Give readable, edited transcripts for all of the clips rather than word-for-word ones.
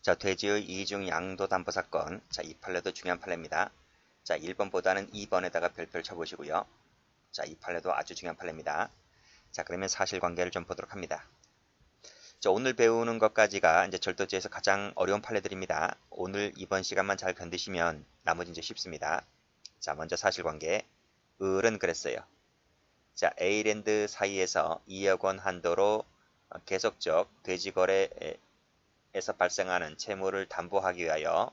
자, 돼지의 이중 양도담보 사건. 자, 이 판례도 중요한 판례입니다. 자, 1번보다는 2번에다가 별표를 쳐보시고요. 자, 이 판례도 아주 중요한 판례입니다. 자, 그러면 사실관계를 좀 보도록 합니다. 자, 오늘 배우는 것까지가 이제 절도죄에서 가장 어려운 판례들입니다. 오늘 이번 시간만 잘 견디시면 나머지 이제 쉽습니다. 자, 먼저 사실관계. 을은 그랬어요. 자, A랜드 사이에서 2억 원 한도로 계속적 돼지거래에서 발생하는 채무를 담보하기 위하여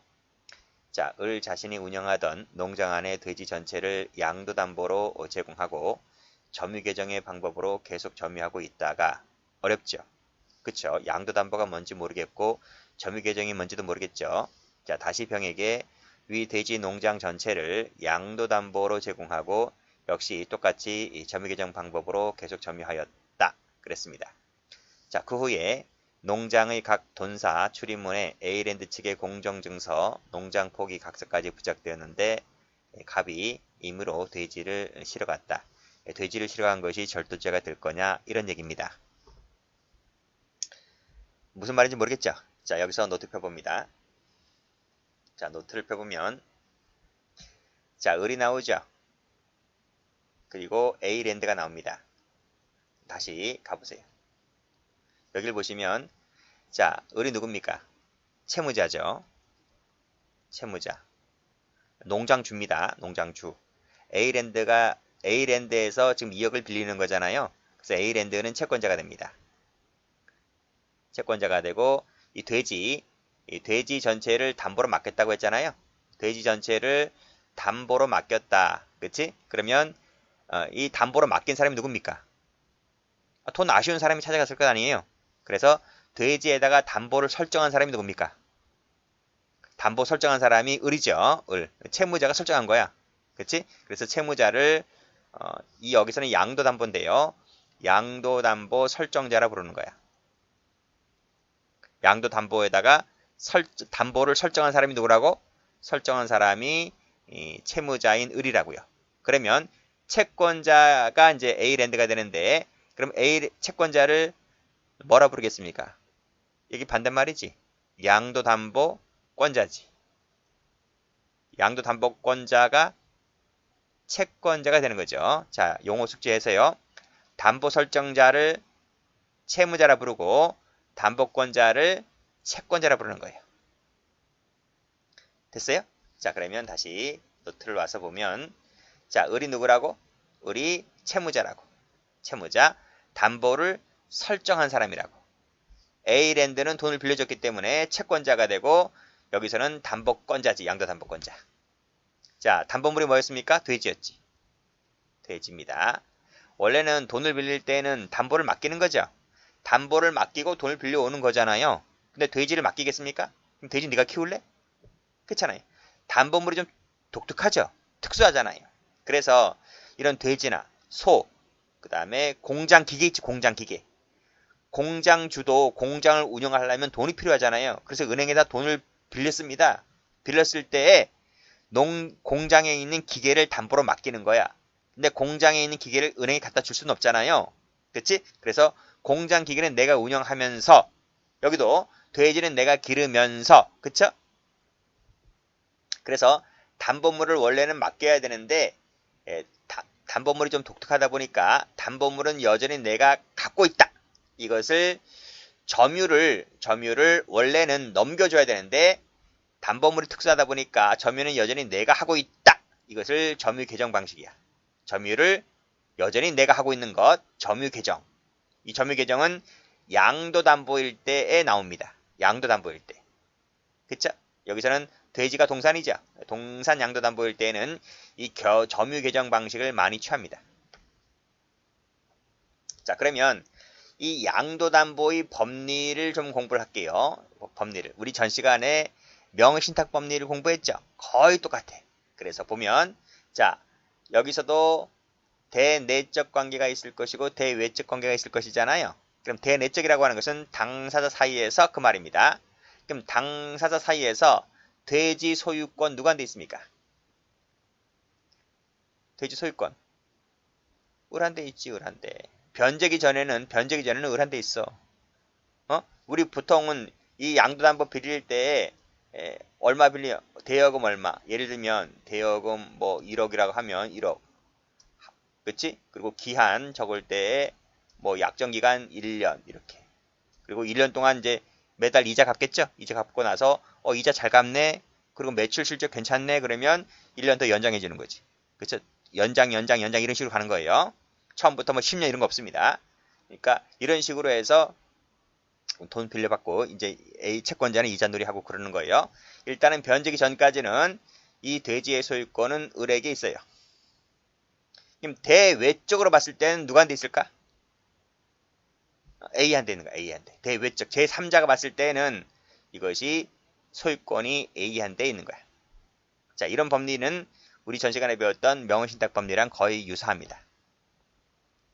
자, 을 자신이 운영하던 농장 안의 돼지 전체를 양도담보로 제공하고 점유계정의 방법으로 계속 점유하고 있다가 어렵죠. 그쵸? 양도담보가 뭔지 모르겠고 점유계정이 뭔지도 모르겠죠. 자, 다시 병에게 위 돼지 농장 전체를 양도담보로 제공하고 역시 똑같이 이 점유계정 방법으로 계속 점유하였다. 그랬습니다. 자, 그 후에 농장의 각 돈사 출입문에 A랜드 측의 공정증서, 농장 포기 각서까지 부착되었는데 갑이 임의로 돼지를 실어갔다. 돼지를 실어간 것이 절도죄가 될 거냐 이런 얘기입니다. 무슨 말인지 모르겠죠? 자, 여기서 노트 펴봅니다. 자, 노트를 펴보면 자, 을이 나오죠? 그리고 A랜드가 나옵니다. 다시 가보세요. 여기를 보시면 자, 을이 누굽니까? 채무자죠. 채무자. 농장주입니다. 농장주. A랜드에서 지금 2억을 빌리는 거잖아요. 그래서 A랜드는 채권자가 됩니다. 채권자가 되고 이 돼지 전체를 담보로 맡겼다고 했잖아요. 돼지 전체를 담보로 맡겼다. 그치? 그러면 이 담보로 맡긴 사람이 누굽니까? 돈 아쉬운 사람이 찾아갔을 것 아니에요. 그래서 돼지에다가 담보를 설정한 사람이 누굽니까? 담보 설정한 사람이 을이죠. 을. 채무자가 설정한 거야. 그치? 그래서 채무자를 이 여기서는 양도담보인데요. 양도담보 설정자라 부르는 거야. 양도담보에다가 담보를 설정한 사람이 누구라고? 설정한 사람이 채무자인 을이라고요. 그러면 채권자가 이제 A랜드가 되는데 그럼 채권자를 뭐라 부르겠습니까? 여기 반대말이지. 양도담보권자지. 양도담보권자가 채권자가 되는 거죠. 자, 용어 숙지해서요. 담보 설정자를 채무자라 부르고 담보권자를 채권자라 부르는 거예요. 됐어요? 자, 그러면 다시 노트를 와서 보면 자, 을이 누구라고? 을이 채무자라고. 채무자, 담보를 설정한 사람이라고. A랜드는 돈을 빌려줬기 때문에 채권자가 되고 여기서는 담보권자지. 양도담보권자. 자, 담보물이 뭐였습니까? 돼지였지. 돼지입니다. 원래는 돈을 빌릴 때는 담보를 맡기는 거죠. 담보를 맡기고 돈을 빌려오는 거잖아요. 근데 돼지를 맡기겠습니까? 그럼 돼지 네가 키울래? 그렇잖아요. 담보물이 좀 독특하죠. 특수하잖아요. 그래서 이런 돼지나 소, 그 다음에 공장기계 있지. 공장기계. 공장주도 공장을 운영하려면 돈이 필요하잖아요. 그래서 은행에다 돈을 빌렸습니다. 빌렸을 때에 공장에 있는 기계를 담보로 맡기는 거야. 근데 공장에 있는 기계를 은행에 갖다 줄 수는 없잖아요. 그치? 그래서 공장 기계는 내가 운영하면서 여기도 돼지는 내가 기르면서 그쵸? 그래서 담보물을 원래는 맡겨야 되는데 담보물이 좀 독특하다 보니까 담보물은 여전히 내가 갖고 있다. 이것을 점유를 원래는 넘겨줘야 되는데 담보물이 특수하다 보니까 점유는 여전히 내가 하고 있다. 이것을 점유 개정 방식이야. 점유를 여전히 내가 하고 있는 것, 점유 개정. 이 점유 개정은 양도담보일 때에 나옵니다. 양도담보일 때. 그쵸? 여기서는 돼지가 동산이죠. 동산 양도담보일 때에는 이 점유 개정 방식을 많이 취합니다. 자, 그러면 이 양도담보의 법리를 좀 공부를 할게요. 법리를. 우리 전 시간에 명의신탁 법리를 공부했죠. 거의 똑같아. 그래서 보면 자, 여기서도 대내적 관계가 있을 것이고 대외적 관계가 있을 것이잖아요. 그럼 대내적이라고 하는 것은 당사자 사이에서 그 말입니다. 그럼 당사자 사이에서 돼지 소유권 누구한테 있습니까? 돼지 소유권. 을한테 있지, 을한테. 변제기 전에는 을한테 있어. 우리 보통은 이 양도담보 빌릴 때 얼마 빌려? 대여금 얼마? 예를 들면 대여금 뭐 1억이라고 하면 1억. 그치? 그리고 기한 적을 때 뭐 약정기간 1년 이렇게. 그리고 1년 동안 이제 매달 이자 갚겠죠? 이자 갚고 나서 이자 잘 갚네. 그리고 매출 실적 괜찮네. 그러면 1년 더 연장해 주는 거지. 그쵸? 연장 이런 식으로 가는 거예요. 처음부터 뭐 10년 이런 거 없습니다. 그러니까 이런 식으로 해서 돈 빌려받고 이제 A 채권자는 이자놀이 하고 그러는 거예요. 일단은 변제기 전까지는 이 대지의 소유권은 을에게 있어요. 그럼 대외적으로 봤을 때는 누구한테 있을까? A한테 있는 거야. A한테. 대외적 제3자가 봤을 때는 이것이 소유권이 A한테 있는 거야. 자, 이런 법리는 우리 전 시간에 배웠던 명의신탁 법리랑 거의 유사합니다.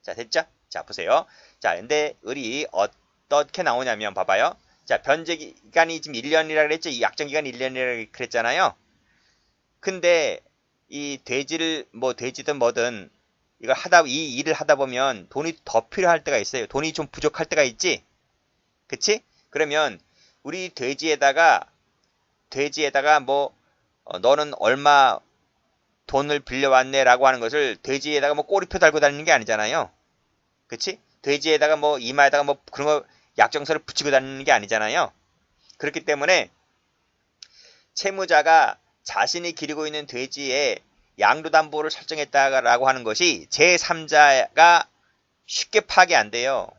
자, 됐죠? 자, 보세요. 자, 근데 을이 어떻게 나오냐면 봐봐요. 자, 변제기간이 지금 1년이라 그랬죠? 이 약정기간이 1년이라 그랬잖아요. 근데 이 돼지를 뭐 돼지든 뭐든 이 일을 하다 보면 돈이 더 필요할 때가 있어요. 돈이 좀 부족할 때가 있지? 그치? 그러면 우리 돼지에다가 뭐 너는 얼마 돈을 빌려왔네 라고 하는 것을 돼지에다가 뭐 꼬리표 달고 다니는 게 아니잖아요. 그치? 돼지에다가 뭐 이마에다가 뭐 그런 거 약정서를 붙이고 다니는 게 아니잖아요. 그렇기 때문에 채무자가 자신이 기르고 있는 돼지에 양도담보를 설정했다라고 하는 것이 제3자가 쉽게 파악이 안 돼요.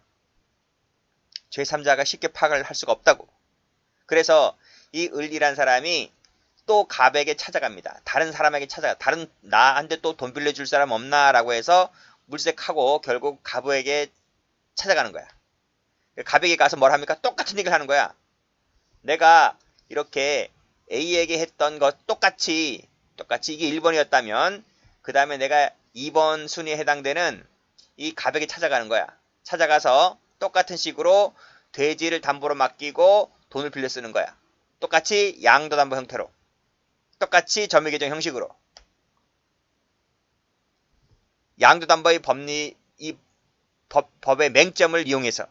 제3자가 쉽게 파악을 할 수가 없다고. 그래서 이 을이란 사람이 또 갑에게 찾아갑니다. 다른 사람에게 나한테 또 돈 빌려줄 사람 없나라고 해서 물색하고 결국 갑에게 찾아가는 거야. 갑에게 가서 뭘 합니까? 똑같은 얘기를 하는 거야. 내가 이렇게 A에게 했던 것 똑같이 이게 1번이었다면 그 다음에 내가 2번 순위에 해당되는 이 갑에게 찾아가는 거야. 찾아가서 똑같은 식으로 돼지를 담보로 맡기고 돈을 빌려 쓰는 거야. 똑같이 양도담보 형태로. 똑같이 점유계정 형식으로. 양도담보의 법리, 이 법의 맹점을 이용해서.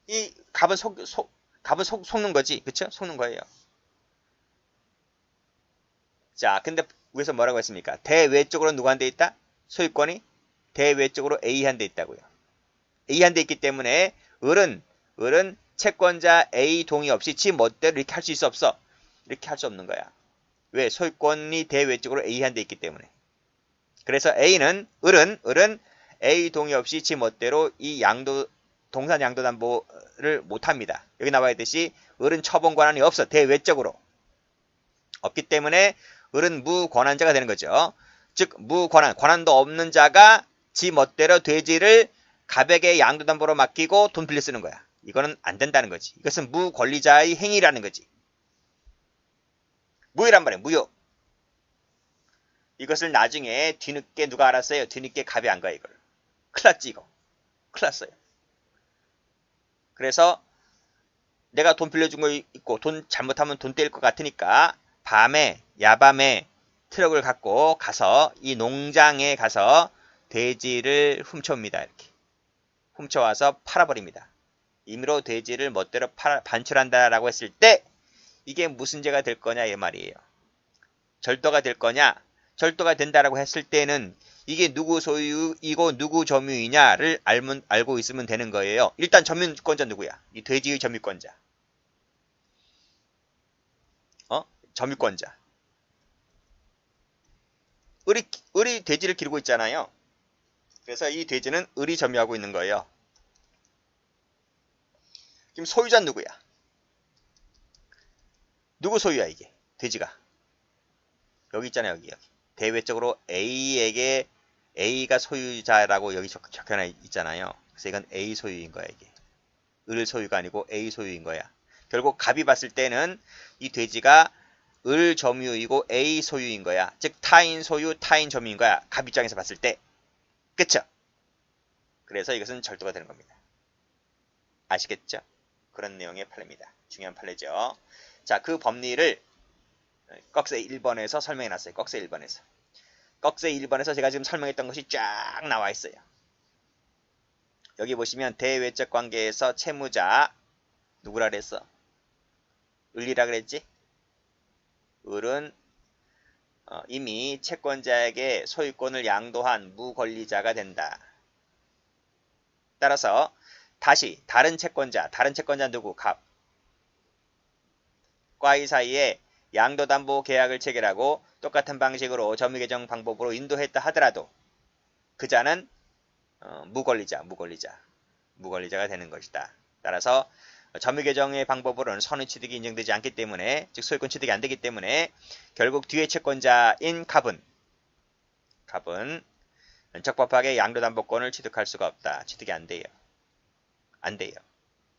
이 갑은 속는 거지. 그쵸? 속는 거예요. 자, 근데 위에서 뭐라고 했습니까? 대외적으로 누구한테 있다? 소유권이 대외적으로 A한테 있다고요. A한테 있기 때문에 을은 채권자 A 동의 없이 지 멋대로 이렇게 할 수 있어 없어? 이렇게 할 수 없는 거야. 왜? 소유권이 대외적으로 A한테 있기 때문에. 그래서 을은 A 동의 없이 지 멋대로 이 동산 양도담보를 못합니다. 여기 나와 있듯이 을은 처분 권한이 없어. 대외적으로. 없기 때문에 을은 무권한자가 되는 거죠. 즉 권한도 없는 자가 지 멋대로 돼지를 갑에게 양도담보로 맡기고 돈 빌려 쓰는 거야. 이거는 안 된다는 거지. 이것은 무권리자의 행위라는 거지. 무효란 말이야. 무효. 이것을 나중에 뒤늦게 누가 알았어요? 뒤늦게 갑이 안 가 이걸. 큰일 났지 이거. 큰일 났어요. 그래서 내가 돈 빌려준 거 있고 돈 잘못하면 돈 떼일 것 같으니까 야밤에 트럭을 갖고 가서 이 농장에 가서 돼지를 훔쳐옵니다. 이렇게. 훔쳐와서 팔아버립니다. 임의로 돼지를 멋대로 반출한다라고 했을 때 이게 무슨 죄가 될 거냐 이 말이에요. 절도가 될 거냐? 절도가 된다라고 했을 때는 이게 누구 소유이고 누구 점유이냐를 알고 있으면 되는 거예요. 일단 점유권자 누구야? 이 돼지의 점유권자. 점유권자. 을이 돼지를 기르고 있잖아요. 그래서 이 돼지는 을이 점유하고 있는 거예요. 지금 소유자는 누구야? 누구 소유야 이게? 돼지가. 여기 있잖아요. 여기. 대외적으로 A가 소유자라고 여기 적혀져 있잖아요. 그래서 이건 A 소유인 거야 이게. 을 소유가 아니고 A 소유인 거야. 결국 갑이 봤을 때는 이 돼지가 을 점유이고 A 소유인 거야. 즉 타인 소유, 타인 점유인 거야. 갑 입장에서 봤을 때. 그쵸? 그래서 이것은 절도가 되는 겁니다. 아시겠죠? 그런 내용의 판례입니다. 중요한 판례죠. 자, 그 법리를 꺽쇠 1번에서 설명해 놨어요. 꺽쇠 1번에서. 꺽쇠 1번에서 제가 지금 설명했던 것이 쫙 나와 있어요. 여기 보시면 대외적 관계에서 채무자 누구라 그랬어? 을이라 그랬지? 을은 이미 채권자에게 소유권을 양도한 무권리자가 된다. 따라서 다시 다른 채권자 누구? 갑. 과이 사이에 양도담보 계약을 체결하고 똑같은 방식으로 점유개정 방법으로 인도했다 하더라도 그 자는 무권리자가 되는 것이다. 따라서 점유개정의 방법으로는 선의취득이 인정되지 않기 때문에, 즉 소유권 취득이 안 되기 때문에 결국 뒤에 채권자인 갑은 적법하게 양도담보권을 취득할 수가 없다. 취득이 안 돼요.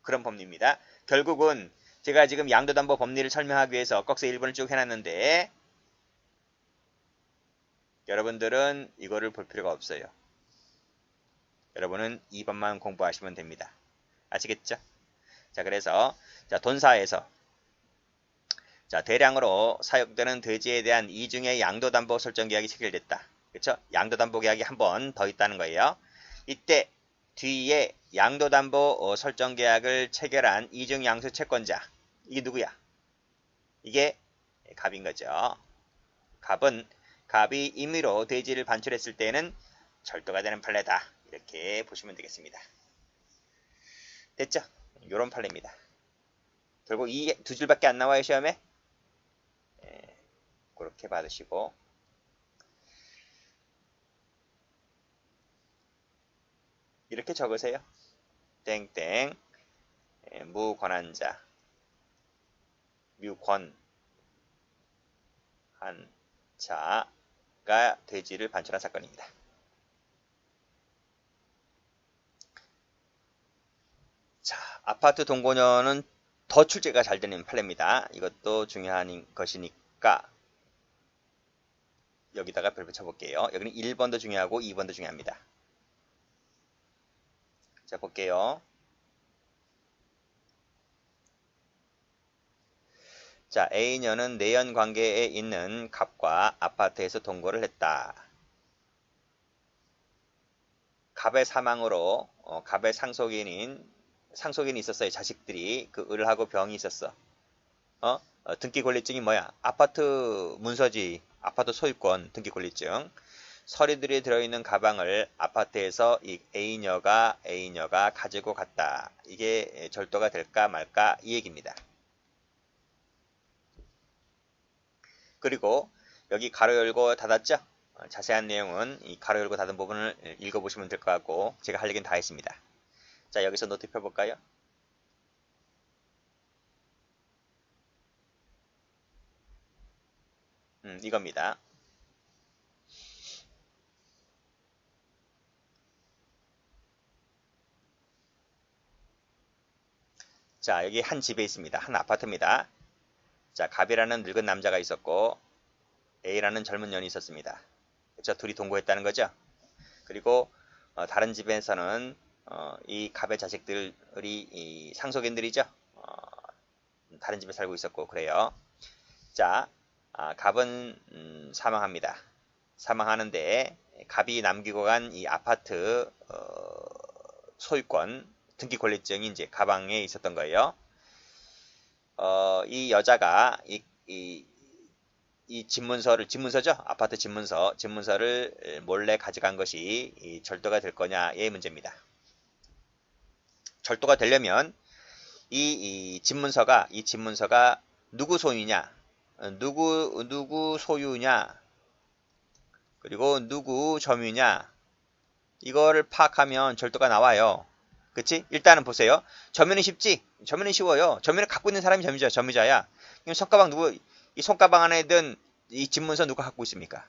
그런 법리입니다. 결국은 제가 지금 양도담보 법리를 설명하기 위해서 꺽쇠 1번을 쭉 해놨는데 여러분들은 이거를 볼 필요가 없어요. 여러분은 2번만 공부하시면 됩니다. 아시겠죠? 자, 그래서 돈사에서 대량으로 사용되는 대지에 대한 이중의 양도담보 설정 계약이 체결됐다. 그렇죠? 양도담보 계약이 한 번 더 있다는 거예요. 이때 뒤에 양도담보 설정 계약을 체결한 이중 양수 채권자, 이게 누구야? 이게 갑인 거죠. 갑이 임의로 대지를 반출했을 때는 절도가 되는 판례다. 이렇게 보시면 되겠습니다. 됐죠? 요런 판례입니다. 결국 이 두 줄밖에 안 나와요, 시험에. 그렇게 받으시고, 이렇게 적으세요. 땡땡 무권한자 뮤권 한 자가 대지를 반출한 사건입니다. 자, 아파트 동거녀는 더 출제가 잘 되는 판례입니다. 이것도 중요한 것이니까 여기다가 별표 쳐볼게요. 여기는 1번도 중요하고 2번도 중요합니다. 자, 볼게요. 자, A녀는 내연 관계에 있는 갑과 아파트에서 동거를 했다. 갑의 사망으로 갑의 상속인이 있었어요. 자식들이 그 을하고 병이 있었어. 등기 권리증이 뭐야? 아파트 문서지. 아파트 소유권 등기 권리증. 서류들이 들어있는 가방을 아파트에서 이 A녀가 가지고 갔다. 이게 절도가 될까 말까 이 얘기입니다. 그리고 여기 가로 열고 닫았죠? 자세한 내용은 이 가로 열고 닫은 부분을 읽어보시면 될 것 같고 제가 할 얘기는 다 했습니다. 자, 여기서 노트 펴볼까요? 이겁니다. 자, 여기 한 집에 있습니다. 한 아파트입니다. 자, 갑이라는 늙은 남자가 있었고 A라는 젊은 년이 있었습니다. 그렇죠? 둘이 동거했다는 거죠. 그리고 다른 집에서는 이 갑의 자식들이 이 상속인들이죠. 다른 집에 살고 있었고 그래요. 자, 갑은 사망합니다. 사망하는데 갑이 남기고 간 이 아파트 소유권 등기 권리증이 이제 가방에 있었던 거예요. 이 여자가 이 집문서죠? 아파트 집문서를 몰래 가져간 것이 절도가 될 거냐의 문제입니다. 절도가 되려면 이 집문서가 누구 소유냐, 누구 소유냐, 그리고 누구 점유냐, 이거를 파악하면 절도가 나와요. 그치? 일단은 보세요. 점유는 쉽지? 점유는 쉬워요. 점유는 갖고 있는 사람이 점유자야. 이 손가방 안에 든 이 집문서 누가 갖고 있습니까?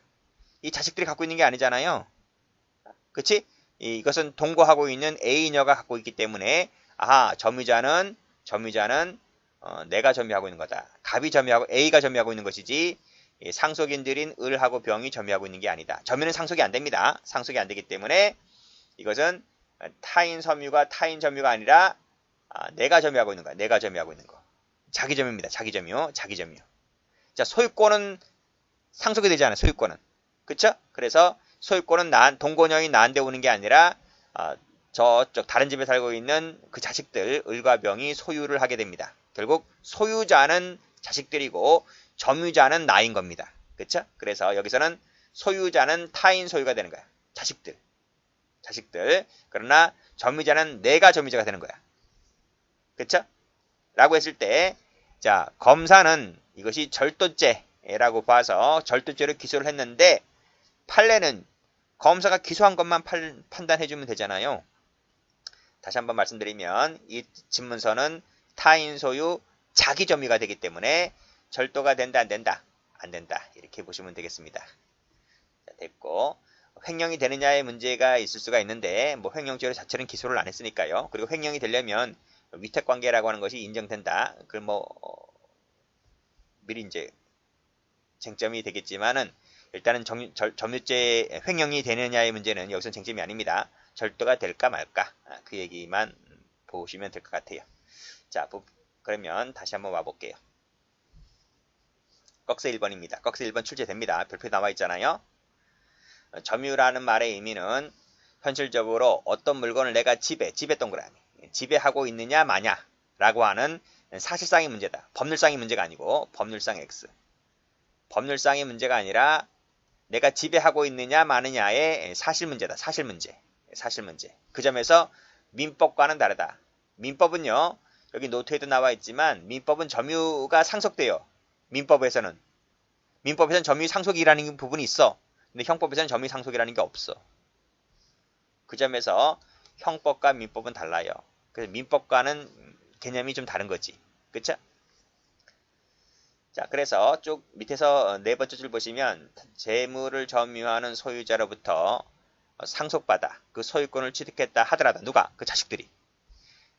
이 자식들이 갖고 있는 게 아니잖아요. 그치? 이것은 동거하고 있는 A녀가 갖고 있기 때문에 점유자는 내가 점유하고 있는 거다. A가 점유하고 있는 것이지 상속인들인 을하고 병이 점유하고 있는 게 아니다. 점유는 상속이 안 됩니다. 상속이 안 되기 때문에 이것은 타인 섬유가 타인 점유가 아니라 내가 점유하고 있는 거야. 내가 점유하고 있는 거. 자기 점유입니다. 자기 점유. 자, 소유권은 상속이 되지 않아요. 소유권은. 그쵸? 그래서 소유권은 동거녀인 나한테 오는 게 아니라 저쪽 다른 집에 살고 있는 그 자식들 을과 병이 소유를 하게 됩니다. 결국 소유자는 자식들이고 점유자는 나인 겁니다. 그쵸? 그래서 여기서는 소유자는 타인 소유가 되는 거야. 자식들. 그러나 점유자는 내가 점유자가 되는 거야. 그쵸? 라고 했을 때, 자, 검사는 이것이 절도죄라고 봐서 절도죄로 기소를 했는데, 판례는 검사가 기소한 것만 판단해주면 되잖아요. 다시 한번 말씀드리면, 이 집문서는 타인 소유 자기 점유가 되기 때문에 절도가 된다, 안 된다? 안 된다. 이렇게 보시면 되겠습니다. 자, 됐고. 횡령이 되느냐의 문제가 있을 수가 있는데, 뭐 횡령죄로 자체는 기소를 안 했으니까요. 그리고 횡령이 되려면 위탁관계라고 하는 것이 인정된다. 그걸 뭐 미리 이제 쟁점이 되겠지만은 일단은 점유죄 횡령이 되느냐의 문제는 여기서 쟁점이 아닙니다. 절도가 될까 말까 그 얘기만 보시면 될 것 같아요. 자, 그러면 다시 한번 와볼게요. 꺽쇠 1번입니다. 꺽쇠 1번 출제됩니다. 별표에 나와 있잖아요. 점유라는 말의 의미는 현실적으로 어떤 물건을 내가 집에 동그라미 지배하고 있느냐 마냐라고 하는 사실상의 문제다. 법률상의 문제가 아니고 법률상 X. 법률상의 문제가 아니라 내가 지배하고 있느냐 마느냐의 사실 문제다. 사실 문제. 그 점에서 민법과는 다르다. 민법은요. 여기 노트에도 나와 있지만 민법은 점유가 상속돼요. 민법에서는 점유 상속이라는 부분이 있어. 근데 형법에서는 점유 상속이라는 게 없어. 그 점에서 형법과 민법은 달라요. 그래서 민법과는 개념이 좀 다른 거지. 그쵸? 자, 그래서 쭉 밑에서 네 번째 줄 보시면 재물을 점유하는 소유자로부터 상속받아 그 소유권을 취득했다 하더라도 누가? 그 자식들이.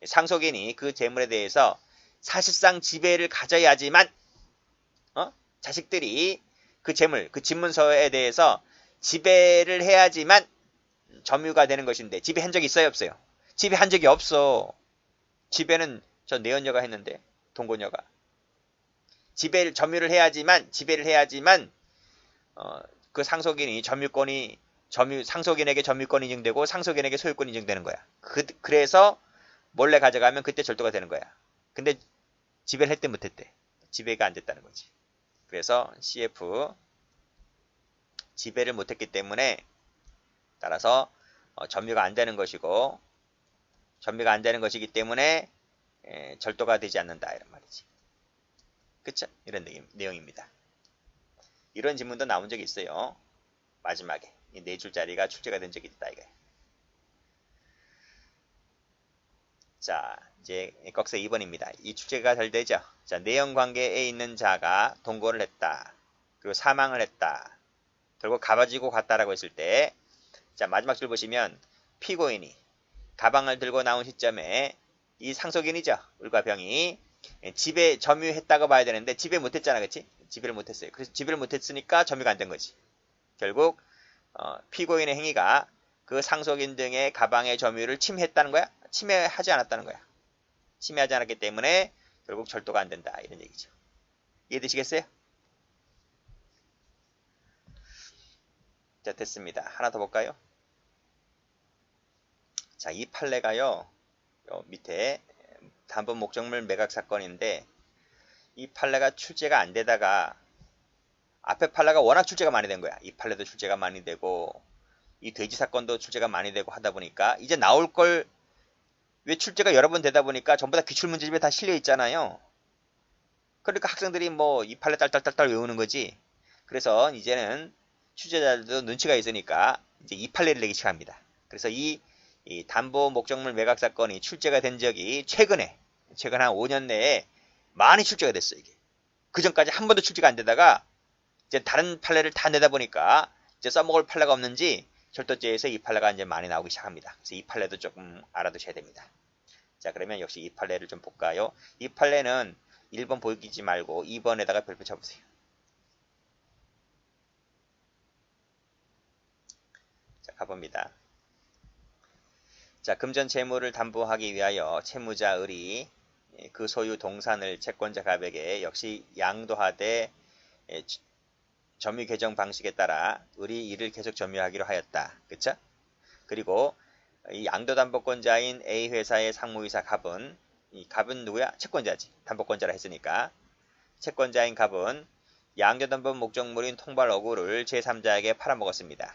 상속인이 그 재물에 대해서 사실상 지배를 가져야지만 자식들이 그 재물, 그 집문서에 대해서 지배를 해야지만 점유가 되는 것인데 지배한 적이 있어요? 없어요? 지배한 적이 없어. 지배는 저 내연녀가 했는데 동고녀가. 점유를 해야지만 그 상속인이 상속인에게 점유권이 인정되고 상속인에게 소유권이 인정되는 거야. 그래서 몰래 가져가면 그때 절도가 되는 거야. 근데 지배를 했대 못했대. 지배가 안 됐다는 거지. 그래서 CF 지배를 못했기 때문에 따라서 점유가 안 되는 것이고 점유가 안 되는 것이기 때문에 절도가 되지 않는다 이런 말이지. 그쵸? 이런 내용입니다. 이런 질문도 나온 적이 있어요. 마지막에 이 네 줄짜리가 출제가 된 적이 있다 이거예요. 자, 이제 꺽쇠 2번입니다. 이 출제가 잘 되죠. 자, 내연 관계에 있는 자가 동거를 했다. 그리고 사망을 했다. 결국 가지고 갔다라고 했을 때, 자, 마지막 줄 보시면 피고인이 가방을 들고 나온 시점에 이 상속인이죠. 을과 병이 지배 점유했다고 봐야 되는데 지배 못했잖아, 그렇지? 지배를 못했어요. 그래서 지배를 못했으니까 점유가 안 된 거지. 결국 피고인의 행위가 그 상속인 등의 가방의 점유를 침해했다는 거야? 침해하지 않았다는 거야. 침해하지 않았기 때문에 결국 절도가 안 된다 이런 얘기죠. 이해되시겠어요? 자, 됐습니다. 하나 더 볼까요? 자, 이 판례가요. 밑에 담보 목적물 매각 사건인데 이 판례가 출제가 안 되다가 앞에 판례가 워낙 출제가 많이 된 거야. 이 판례도 출제가 많이 되고 이 돼지 사건도 출제가 많이 되고 하다 보니까 이제 나올 걸 왜 출제가 여러 번 되다 보니까 전부 다 기출문제집에 다 실려 있잖아요. 그러니까 학생들이 뭐 이 판례 딸딸딸딸 외우는 거지. 그래서 이제는 취재자들도 눈치가 있으니까 이제 이 판례를 내기 시작합니다. 그래서 이 담보 목적물 매각 사건이 출제가 된 적이 최근 한 5년 내에 많이 출제가 됐어요. 이게. 그 전까지 한 번도 출제가 안 되다가 이제 다른 판례를 다 내다 보니까 이제 써먹을 판례가 없는지 절도죄에서 이 판례가 이제 많이 나오기 시작합니다. 그래서 이 판례도 조금 알아두셔야 됩니다. 자, 그러면 역시 이 판례를 좀 볼까요? 이 판례는 1번 보이지 말고 2번에다가 별표 쳐보세요. 자, 가봅니다. 자, 금전 채무를 담보하기 위하여 채무자 을이 그 소유 동산을 채권자 갑에게 역시 양도하되 점유 개정 방식에 따라 을이 이를 계속 점유하기로 하였다. 그쵸? 그리고 이 양도담보권자인 A 회사의 상무이사 갑은, 이 갑은 누구야? 채권자지. 담보권자라 했으니까. 채권자인 갑은 양도담보 목적물인 통발어구를 제3자에게 팔아먹었습니다.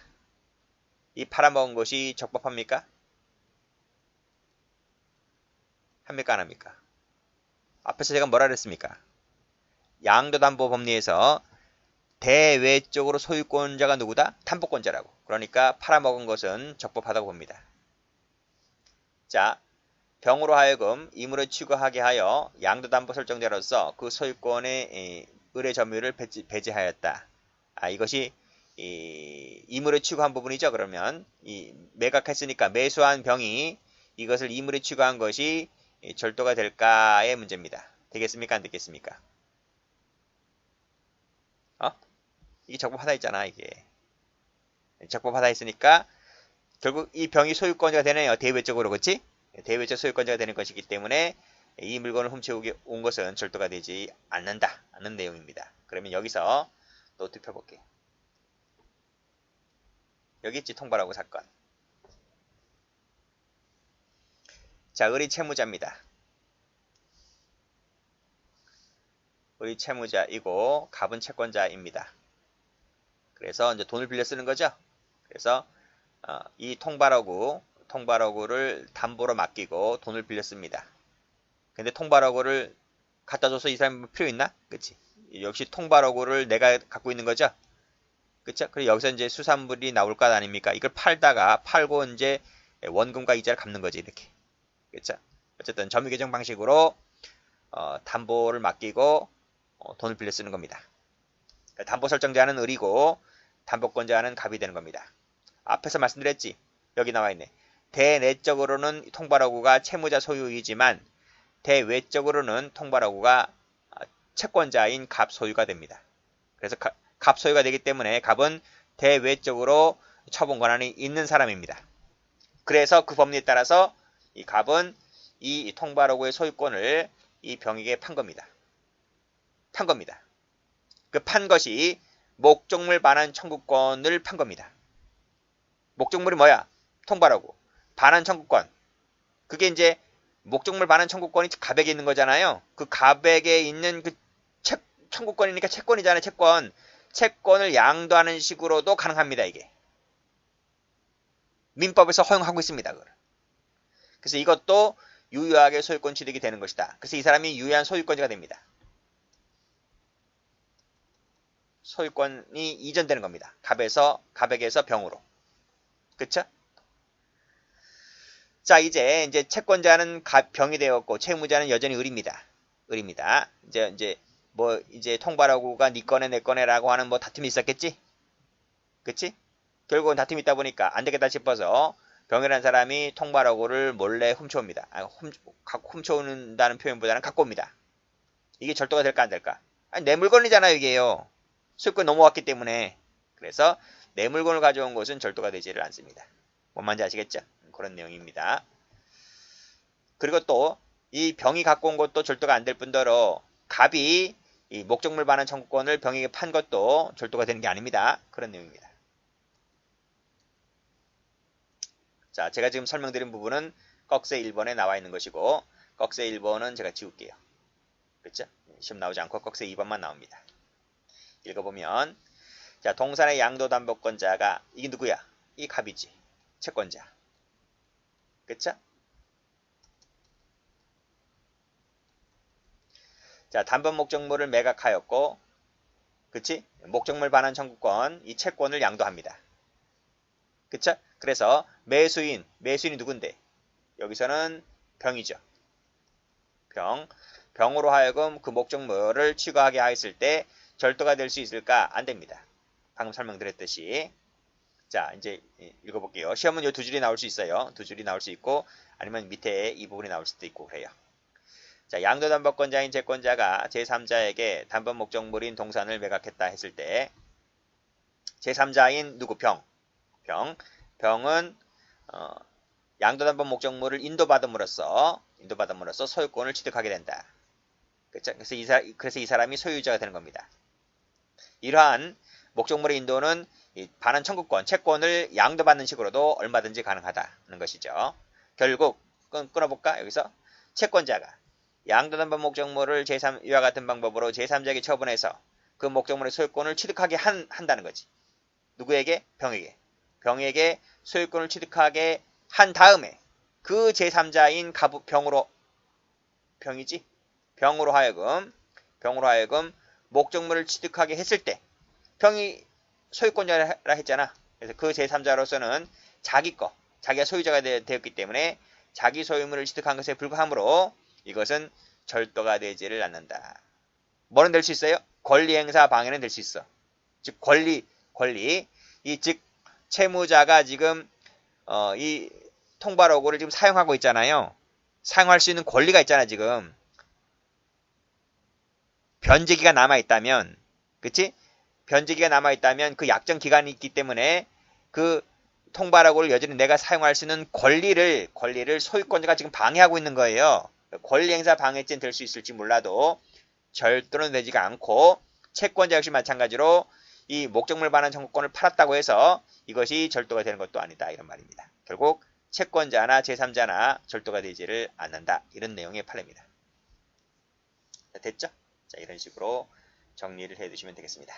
이 팔아먹은 것이 적법합니까? 합니까? 안 합니까? 앞에서 제가 뭐라 그랬습니까? 양도담보 법리에서 대외적으로 소유권자가 누구다? 담보권자라고. 그러니까 팔아먹은 것은 적법하다고 봅니다. 자, 병으로 하여금 임의로 취거하게 하여 양도담보 설정자로서 그 소유권의 의뢰 점유를 배제하였다. 이것이 임의로 취거한 부분이죠. 그러면 매각했으니까 매수한 병이 이것을 임의로 취거한 것이 절도가 될까의 문제입니다. 되겠습니까? 안 되겠습니까? 이게 적법하다 했잖아. 이게 적법하다 했으니까 결국 이 병이 소유권자가 되네요. 대외적으로. 그렇지? 대외적 소유권자가 되는 것이기 때문에 이 물건을 훔쳐오게 온 것은 절도가 되지 않는다 하는 내용입니다. 그러면 여기서 노트 펴볼게요. 여기 있지. 통발어구 사건. 자, 을이 채무자입니다. 을이 채무자이고 갑은 채권자입니다. 그래서 이제 돈을 빌려 쓰는 거죠. 그래서 이 통발어구를 담보로 맡기고 돈을 빌려 씁니다. 근데 통발어구를 갖다 줘서 이 사람 필요 있나? 그치? 역시 통발어구를 내가 갖고 있는 거죠. 그쵸? 그리고 여기서 이제 수산물이 나올 것 아닙니까? 이걸 팔고 이제 원금과 이자를 갚는 거지, 이렇게. 그쵸? 어쨌든 점유계정 방식으로 담보를 맡기고 돈을 빌려 쓰는 겁니다. 담보 설정자는 을이고 담보권자는 갑이 되는 겁니다. 앞에서 말씀드렸지. 여기 나와 있네. 대내적으로는 통발어구가 채무자 소유이지만 대외적으로는 통발어구가 채권자인 갑 소유가 됩니다. 그래서 갑 소유가 되기 때문에 갑은 대외적으로 처분 권한이 있는 사람입니다. 그래서 그 법리에 따라서 이 갑은 이 통발어구의 소유권을 이 병에게 판 겁니다. 그 판 것이 목적물 반환 청구권을 판 겁니다. 목적물이 뭐야? 통발어구. 반환 청구권. 그게 이제 목적물 반환 청구권이 갑에게 있는 거잖아요. 그 갑에게 있는 그 청구권이니까 채권이잖아요. 채권을 양도하는 식으로도 가능합니다. 이게. 민법에서 허용하고 있습니다. 그걸. 그래서 이것도 유효하게 소유권 취득이 되는 것이다. 그래서 이 사람이 유효한 소유권자가 됩니다. 소유권이 이전되는 겁니다. 갑에게서 병으로. 그쵸? 자, 이제 채권자는 병이 되었고 채무자는 여전히 을입니다. 이제 통발어구가 네 거네 내 거네라고 하는 다툼이 있었겠지? 그치? 결국은 다툼이 있다 보니까 안 되겠다 싶어서 병이라는 사람이 통발어구를 몰래 훔쳐옵니다. 훔쳐오는다는 표현보다는 갖고 옵니다. 이게 절도가 될까 안 될까? 내 물건이잖아요, 이게요. 소유권 넘어왔기 때문에. 그래서 내 물건을 가져온 것은 절도가 되지를 않습니다. 뭔 말인지 아시겠죠? 그런 내용입니다. 그리고 또 이 병이 갖고 온 것도 절도가 안 될 뿐더러 갑이 이 목적물 반환 청구권을 병에게 판 것도 절도가 되는 게 아닙니다. 그런 내용입니다. 자, 제가 지금 설명드린 부분은 꺽쇠 1번에 나와 있는 것이고 꺽쇠 1번은 제가 지울게요. 그렇죠? 시험 나오지 않고 꺽쇠 2번만 나옵니다. 읽어보면 자, 동산의 양도담보권자가 이게 누구야? 이 갑이지. 채권자. 그쵸? 자, 담보 목적물을 매각하였고 그치? 목적물 반환 청구권 이 채권을 양도합니다. 그쵸? 그래서 매수인이 누군데? 여기서는 병이죠. 병으로 하여금 그 목적물을 취거하게 하였을 때 절도가 될 수 있을까? 안 됩니다. 방금 설명드렸듯이. 자, 이제 읽어볼게요. 시험은 이 두 줄이 나올 수 있어요. 두 줄이 나올 수 있고 아니면 밑에 이 부분이 나올 수도 있고 그래요. 자, 양도담보권자인 채권자가 제3자에게 담보 목적물인 동산을 매각했다 했을 때 제3자인 누구? 병은 양도담보 목적물을 인도받음으로써 소유권을 취득하게 된다. 그렇죠? 그래서 이 사람이 소유자가 되는 겁니다. 이러한 목적물의 인도는 이 반환 청구권, 채권을 양도받는 식으로도 얼마든지 가능하다는 것이죠. 결국 끊어볼까? 여기서 채권자가 양도된 목적물을 이와 같은 방법으로 제3자에게 처분해서 그 목적물의 소유권을 취득하게 한다는 거지. 누구에게? 병에게. 병에게 소유권을 취득하게 한 다음에 그 제3자인 병으로 하여금 목적물을 취득하게 했을 때 병이 소유권자라 했잖아. 그래서 그 제3자로서는 자기가 소유자가 되었기 때문에 자기 소유물을 취득한 것에 불과하므로 이것은 절도가 되지를 않는다. 뭐는 될 수 있어요? 권리행사 방해는 될 수 있어. 즉 권리 즉 채무자가 지금 이 통발어고를 지금 사용하고 있잖아요. 사용할 수 있는 권리가 있잖아 지금. 변제기가 남아있다면, 그치? 변제기가 남아있다면 그 약정 기간이 있기 때문에 그 통발하고를 여전히 내가 사용할 수 있는 권리를 소유권자가 지금 방해하고 있는 거예요. 권리행사 방해죄는 될 수 있을지 몰라도 절도는 되지가 않고 채권자 역시 마찬가지로 이 목적물 반환 청구권을 팔았다고 해서 이것이 절도가 되는 것도 아니다. 이런 말입니다. 결국 채권자나 제3자나 절도가 되지를 않는다. 이런 내용의 판례입니다. 됐죠? 자, 이런 식으로 정리를 해두시면 되겠습니다.